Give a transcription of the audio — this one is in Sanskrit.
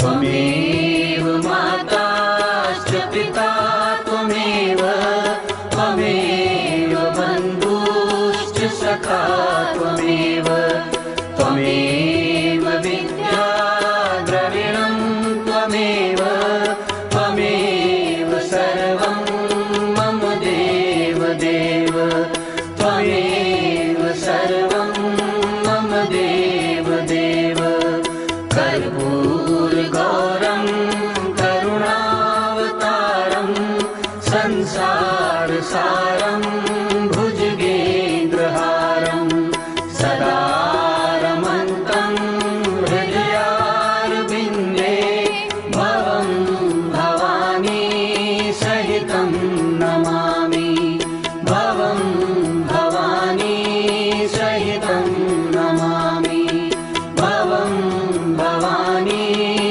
त्वमेव माताश्च पिता त्वमेव त्वमेव बन्धुश्च सखा त्वमेव त्वमेव विद्या द्रविणं त्वमेव त्वमेव सर्वं मम देव देव त्वमेव सर्वं मम देव देव कर्पूरगौरं करुणावतारं संसारसारं